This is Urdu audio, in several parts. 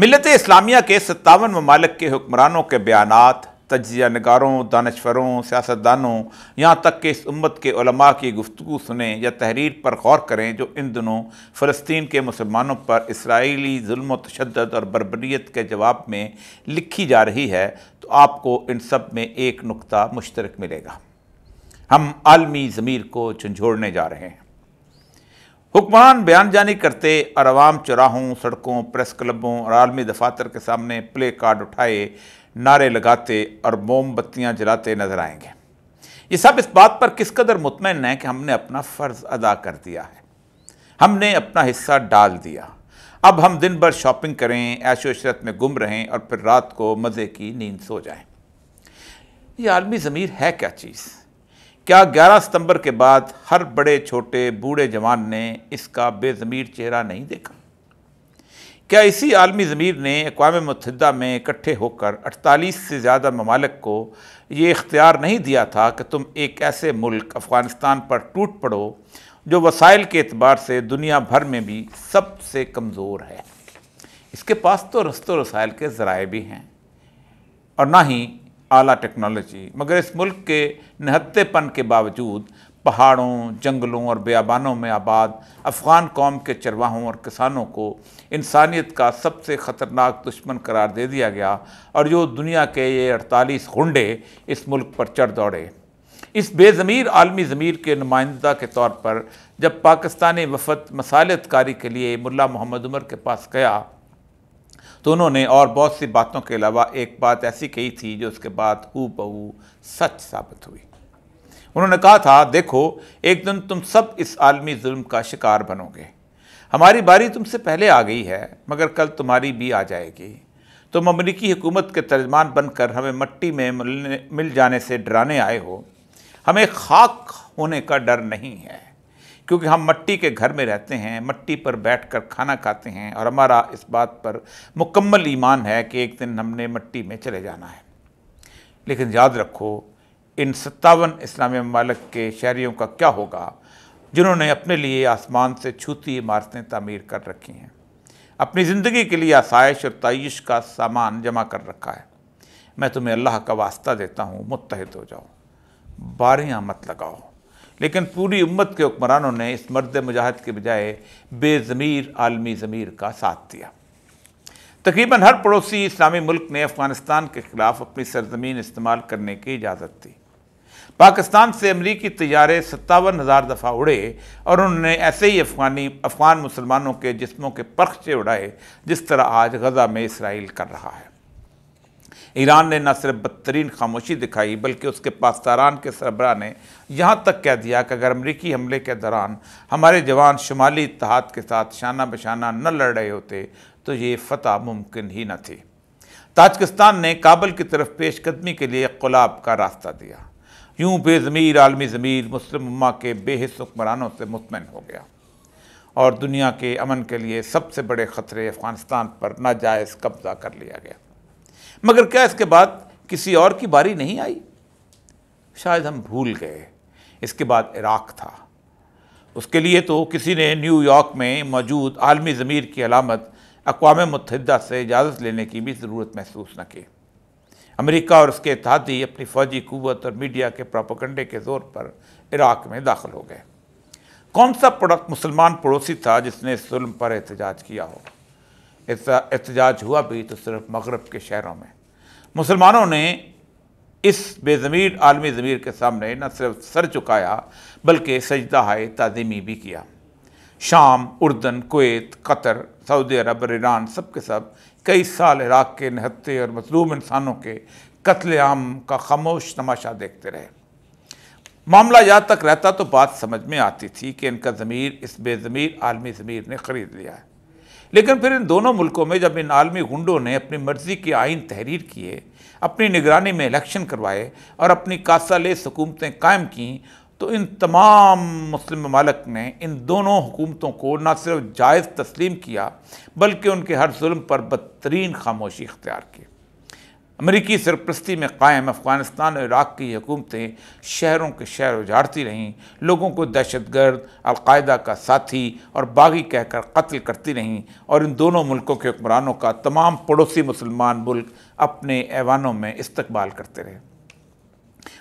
ملت اسلامیہ کے 57 ممالک کے حکمرانوں کے بیانات، تجزیہ نگاروں، دانشوروں، سیاستدانوں، یہاں تک کہ اس امت کے علماء کی گفتگو سنیں یا تحریر پر غور کریں جو ان دنوں فلسطین کے مسلمانوں پر اسرائیلی ظلم و تشدد اور بربریت کے جواب میں لکھی جا رہی ہے، تو آپ کو ان سب میں ایک نقطہ مشترک ملے گا۔ ہم عالمی ضمیر کو جھنجھوڑنے جا رہے ہیں۔ حکمران بیان جانی کرتے اور عوام چوراہوں، سڑکوں، پریس کلبوں اور عالمی دفاتر کے سامنے پلے کارڈ اٹھائے نعرے لگاتے اور موم بتیاں جلاتے نظر آئیں گے۔ یہ سب اس بات پر کس قدر مطمئن ہیں کہ ہم نے اپنا فرض ادا کر دیا ہے، ہم نے اپنا حصہ ڈال دیا، اب ہم دن بھر شاپنگ کریں، عیش و عشرت میں گم رہیں اور پھر رات کو مزے کی نیند سو جائیں۔ یہ عالمی ضمیر ہے کیا چیز؟ کیا 11 ستمبر کے بعد ہر بڑے چھوٹے بوڑھے جوان نے اس کا بے ضمیر چہرہ نہیں دیکھا؟ کیا اسی عالمی ضمیر نے اقوام متحدہ میں اکٹھے ہو کر 48 سے زیادہ ممالک کو یہ اختیار نہیں دیا تھا کہ تم ایک ایسے ملک افغانستان پر ٹوٹ پڑو جو وسائل کے اعتبار سے دنیا بھر میں بھی سب سے کمزور ہے؟ اس کے پاس تو رست و رسائل کے ذرائع بھی ہیں اور نہ ہی اعلیٰ ٹیکنالوجی، مگر اس ملک کے نہتے پن کے باوجود پہاڑوں، جنگلوں اور بیابانوں میں آباد افغان قوم کے چرواہوں اور کسانوں کو انسانیت کا سب سے خطرناک دشمن قرار دے دیا گیا، اور جو دنیا کے یہ 48 غنڈے اس ملک پر چڑھ دوڑے۔ اس بے ضمیر عالمی ضمیر کے نمائندہ کے طور پر جب پاکستانی وفد مصالحت کاری کے لیے ملا محمد عمر کے پاس گیا تو انہوں نے اور بہت سی باتوں کے علاوہ ایک بات ایسی کہی تھی جو اس کے بعد ہو بہو سچ ثابت ہوئی۔ انہوں نے کہا تھا، دیکھو ایک دن تم سب اس عالمی ظلم کا شکار بنو گے، ہماری باری تم سے پہلے آ گئی ہے مگر کل تمہاری بھی آ جائے گی۔ تم امریکی حکومت کے ترجمان بن کر ہمیں مٹی میں مل جانے سے ڈرانے آئے ہو، ہمیں خاک ہونے کا ڈر نہیں ہے، کیونکہ ہم مٹی کے گھر میں رہتے ہیں، مٹی پر بیٹھ کر کھانا کھاتے ہیں، اور ہمارا اس بات پر مکمل ایمان ہے کہ ایک دن ہم نے مٹی میں چلے جانا ہے۔ لیکن یاد رکھو، ان 57 اسلامی ممالک کے شہریوں کا کیا ہوگا جنہوں نے اپنے لیے آسمان سے چھوتی عمارتیں تعمیر کر رکھی ہیں، اپنی زندگی کے لیے آسائش اور تعیش کا سامان جمع کر رکھا ہے؟ میں تمہیں اللہ کا واسطہ دیتا ہوں، متحد ہو جاؤ، باریاں مت لگاؤ۔ لیکن پوری امت کے حکمرانوں نے اس مرد مجاہد کے بجائے بے ضمیر عالمی ضمیر کا ساتھ دیا۔ تقریباً ہر پڑوسی اسلامی ملک نے افغانستان کے خلاف اپنی سرزمین استعمال کرنے کی اجازت دی۔ پاکستان سے امریکی طیارے 57,000 دفعہ اڑے اور انہوں نے ایسے ہی افغان مسلمانوں کے جسموں کے پرخچے اڑائے جس طرح آج غزہ میں اسرائیل کر رہا ہے۔ ایران نے نہ صرف بدترین خاموشی دکھائی بلکہ اس کے پاسداران کے سربراہ نے یہاں تک کہہ دیا کہ اگر امریکی حملے کے دوران ہمارے جوان شمالی اتحاد کے ساتھ شانہ بشانہ نہ لڑ رہے ہوتے تو یہ فتح ممکن ہی نہ تھی۔ تاجکستان نے کابل کی طرف پیش قدمی کے لیے انقلاب کا راستہ دیا۔ یوں بے ضمیر عالمی ضمیر مسلم امہ کے بے حس حکمرانوں سے مطمئن ہو گیا، اور دنیا کے امن کے لیے سب سے بڑے خطرے افغانستان پر ناجائز قبضہ کر لیا گیا۔ مگر کیا اس کے بعد کسی اور کی باری نہیں آئی؟ شاید ہم بھول گئے، اس کے بعد عراق تھا۔ اس کے لیے تو کسی نے نیو یارک میں موجود عالمی ضمیر کی علامت اقوام متحدہ سے اجازت لینے کی بھی ضرورت محسوس نہ کی۔ امریکہ اور اس کے اتحادی اپنی فوجی قوت اور میڈیا کے پروپیگنڈے کے زور پر عراق میں داخل ہو گئے۔ کون سا مسلمان پڑوسی تھا جس نے اس ظلم پر احتجاج کیا ہو؟ احتجاج ہوا بھی تو صرف مغرب کے شہروں میں۔ مسلمانوں نے اس بے ضمیر عالمی ضمیر کے سامنے نہ صرف سر جھکایا بلکہ سجدہ تعظیمی بھی کیا۔ شام، اردن، کویت، قطر، سعودی عرب اور ایران سب کے سب کئی سال عراق کے نہتے اور مظلوم انسانوں کے قتل عام کا خاموش تماشا دیکھتے رہے۔ معاملہ یہاں تک رہتا تو بات سمجھ میں آتی تھی کہ ان کا ضمیر اس بے ضمیر عالمی ضمیر نے خرید لیا ہے۔ لیکن پھر ان دونوں ملکوں میں جب ان عالمی غنڈوں نے اپنی مرضی کے آئین تحریر کیے، اپنی نگرانی میں الیکشن کروائے اور اپنی کاسہ لیس حکومتیں قائم کیں، تو ان تمام مسلم ممالک نے ان دونوں حکومتوں کو نہ صرف جائز تسلیم کیا بلکہ ان کے ہر ظلم پر بدترین خاموشی اختیار کی۔ امریکی سرپرستی میں قائم افغانستان اور عراق کی حکومتیں شہروں کے شہر اجاڑتی رہیں، لوگوں کو دہشت گرد، القاعدہ کا ساتھی اور باغی کہہ کر قتل کرتی رہیں، اور ان دونوں ملکوں کے حکمرانوں کا تمام پڑوسی مسلمان ملک اپنے ایوانوں میں استقبال کرتے رہے۔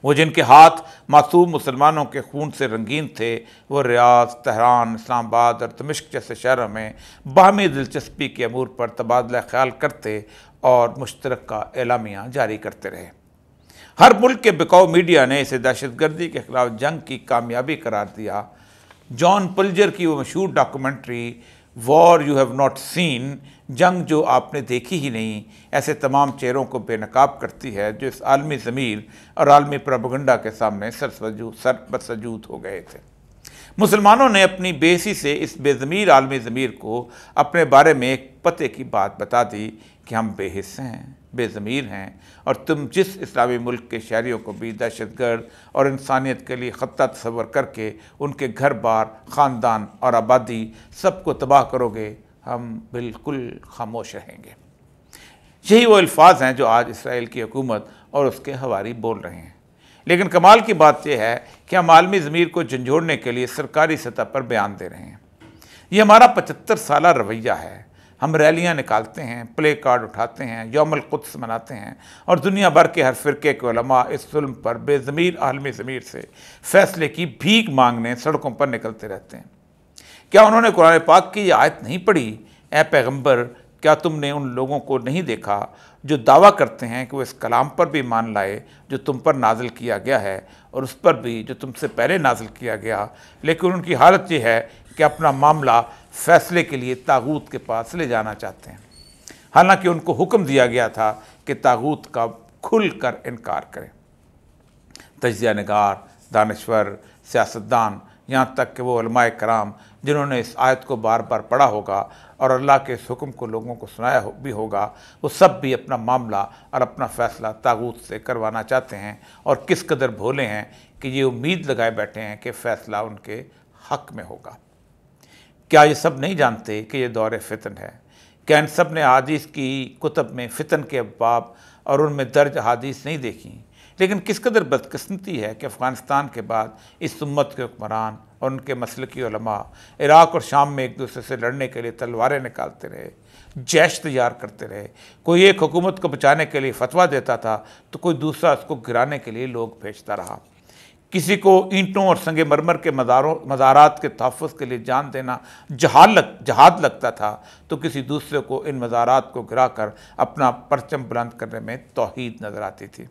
وہ جن کے ہاتھ معصوم مسلمانوں کے خون سے رنگین تھے، وہ ریاض، تہران، اسلام آباد اور دمشق جیسے شہروں میں باہمی دلچسپی کے امور پر تبادلہ خیال کرتے اور مشترکہ اعلامیہ جاری کرتے رہے۔ ہر ملک کے بکاؤ میڈیا نے اسے دہشت گردی کے خلاف جنگ کی کامیابی قرار دیا۔ جان پلجر کی وہ مشہور documentary war you have not seen, جنگ جو آپ نے دیکھی ہی نہیں، ایسے تمام چہروں کو بے نقاب کرتی ہے جو اس عالمی ضمیر اور عالمی پروپیگنڈا کے سامنے سر بسجود ہو گئے تھے۔ مسلمانوں نے اپنی بےحسی سے اس بے ضمیر عالمی ضمیر کو اپنے بارے میں ایک پتے کی بات بتا دی کہ ہم بے حس ہیں، بے ضمیر ہیں، اور تم جس اسلامی ملک کے شہریوں کو بھی دہشت گرد اور انسانیت کے لیے خطہ تصور کر کے ان کے گھر بار، خاندان اور آبادی سب کو تباہ کرو گے، ہم بالکل خاموش رہیں گے۔ یہی وہ الفاظ ہیں جو آج اسرائیل کی حکومت اور اس کے حواری بول رہے ہیں۔ لیکن کمال کی بات یہ ہے کہ ہم عالمی ضمیر کو جھنجھوڑنے کے لیے سرکاری سطح پر بیان دے رہے ہیں۔ یہ ہمارا 75 سالہ رویہ ہے۔ ہم ریلیاں نکالتے ہیں، پلے کارڈ اٹھاتے ہیں، یوم القدس مناتے ہیں، اور دنیا بھر کے ہر فرقے کے علماء اس ظلم پر بے ضمیر عالمی ضمیر سے فیصلے کی بھیک مانگنے سڑکوں پر نکلتے رہتے ہیں۔ کیا انہوں نے قرآن پاک کی یہ آیت نہیں پڑھی؟ اے پیغمبر، کیا تم نے ان لوگوں کو نہیں دیکھا جو دعویٰ کرتے ہیں کہ وہ اس کلام پر بھی مان لائے جو تم پر نازل کیا گیا ہے اور اس پر بھی جو تم سے پہلے نازل کیا گیا، لیکن ان کی حالت یہ ہے کہ اپنا معاملہ فیصلے کے لیے طاغوت کے پاس لے جانا چاہتے ہیں، حالانکہ ان کو حکم دیا گیا تھا کہ طاغوت کا کھل کر انکار کریں۔ تجزیہ نگار، دانشور، سیاستدان، یہاں تک کہ وہ علماء کرام جنہوں نے اس آیت کو بار بار پڑھا ہوگا اور اللہ کے اس حکم کو لوگوں کو سنایا بھی ہوگا، وہ سب بھی اپنا معاملہ اور اپنا فیصلہ طاغوت سے کروانا چاہتے ہیں، اور کس قدر بھولے ہیں کہ یہ امید لگائے بیٹھے ہیں کہ فیصلہ ان کے حق میں ہوگا۔ کیا یہ سب نہیں جانتے کہ یہ دور فتن ہے؟ کیا ان سب نے احادیث کی کتب میں فتن کے ابواب اور ان میں درج احادیث نہیں دیکھی؟ لیکن کس قدر بدقسمتی ہے کہ افغانستان کے بعد اس امت کے حکمران اور ان کے مسلکی علماء عراق اور شام میں ایک دوسرے سے لڑنے کے لیے تلواریں نکالتے رہے، جیش تیار کرتے رہے۔ کوئی ایک حکومت کو بچانے کے لیے فتویٰ دیتا تھا تو کوئی دوسرا اس کو گرانے کے لیے لوگ بھیجتا رہا۔ کسی کو اینٹوں اور سنگ مرمر کے مزارات کے تحفظ کے لیے جان دینا جہاد لگتا تھا تو کسی دوسرے کو ان مزارات کو گرا کر اپنا پرچم بلند کرنے میں توحید نظر آتی تھی۔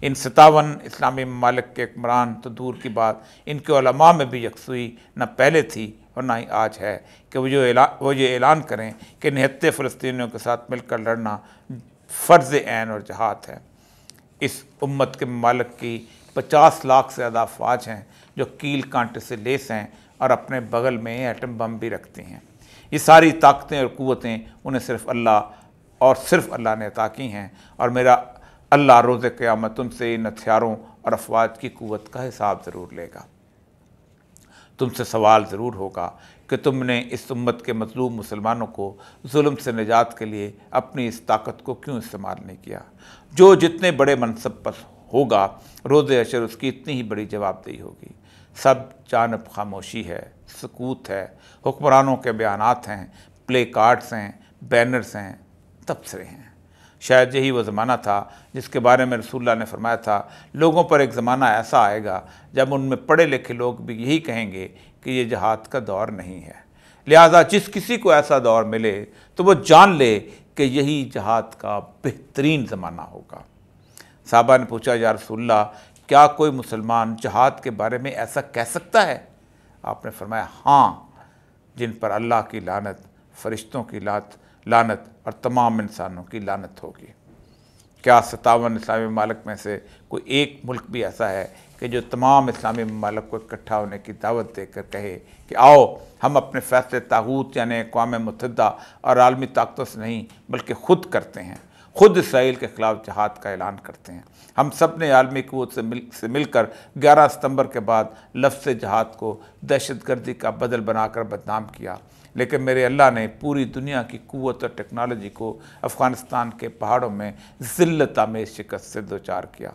ان 57 اسلامی ممالک کے حکمران تو دور کی بات، ان کے علماء میں بھی یکسوئی نہ پہلے تھی اور نہ ہی آج ہے کہ وہ یہ اعلان کریں کہ نہتے فلسطینیوں کے ساتھ مل کر لڑنا فرض عین اور جہاد ہے۔ اس امت کے ممالک کی 50 لاکھ سے زیادہ افواج ہیں جو کیل کانٹے سے لیس ہیں اور اپنے بغل میں ایٹم بم بھی رکھتی ہیں۔ یہ ساری طاقتیں اور قوتیں انہیں صرف اللہ نے عطا کی ہیں، اور میرا اللہ روز قیامت ان سے ان ہتھیاروں اور افواج کی قوت کا حساب ضرور لے گا۔ تم سے سوال ضرور ہوگا کہ تم نے اس امت کے مظلوم مسلمانوں کو ظلم سے نجات کے لیے اپنی اس طاقت کو کیوں استعمال نہیں کیا؟ جو جتنے بڑے منصب پر ہوگا روز حشر اس کی اتنی ہی بڑی جواب دہی ہوگی۔ سب جانب خاموشی ہے، سکوت ہے، حکمرانوں کے بیانات ہیں، پلے کارڈز ہیں، بینرز ہیں، تبصرے ہیں۔ شاید یہی وہ زمانہ تھا جس کے بارے میں رسول اللہ نے فرمایا تھا، لوگوں پر ایک زمانہ ایسا آئے گا جب ان میں پڑھے لکھے لوگ بھی یہی کہیں گے کہ یہ جہاد کا دور نہیں ہے۔ لہٰذا جس کسی کو ایسا دور ملے تو وہ جان لے کہ یہی جہاد کا بہترین زمانہ ہوگا۔ صحابہ نے پوچھا، یا رسول اللہ، کیا کوئی مسلمان جہاد کے بارے میں ایسا کہہ سکتا ہے؟ آپ نے فرمایا، ہاں، جن پر اللہ کی لعنت، فرشتوں کی لعنت اور تمام انسانوں کی لعنت ہوگی۔ کیا 57 اسلامی ممالک میں سے کوئی ایک ملک بھی ایسا ہے کہ جو تمام اسلامی ممالک کو اکٹھا ہونے کی دعوت دے کر کہے کہ آؤ ہم اپنے فیصلے طاغوت یعنی اقوام متحدہ اور عالمی طاقتوں سے نہیں بلکہ خود کرتے ہیں، خود اسرائیل کے خلاف جہاد کا اعلان کرتے ہیں۔ ہم سب نے عالمی قوت سے مل کر 11 ستمبر کے بعد لفظ جہاد کو دہشت گردی کا بدل بنا کر بدنام کیا، لیکن میرے اللہ نے پوری دنیا کی قوت اور ٹیکنالوجی کو افغانستان کے پہاڑوں میں ذلت آمیز شکست سے دوچار کیا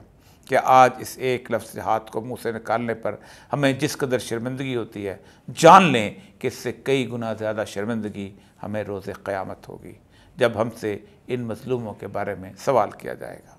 کہ آج اس ایک لفظ جہاد کو منہ سے نکالنے پر ہمیں جس قدر شرمندگی ہوتی ہے، جان لیں کہ اس سے کئی گنا زیادہ شرمندگی ہمیں روز قیامت ہوگی، جب ہم سے ان مظلوموں کے بارے میں سوال کیا جائے گا۔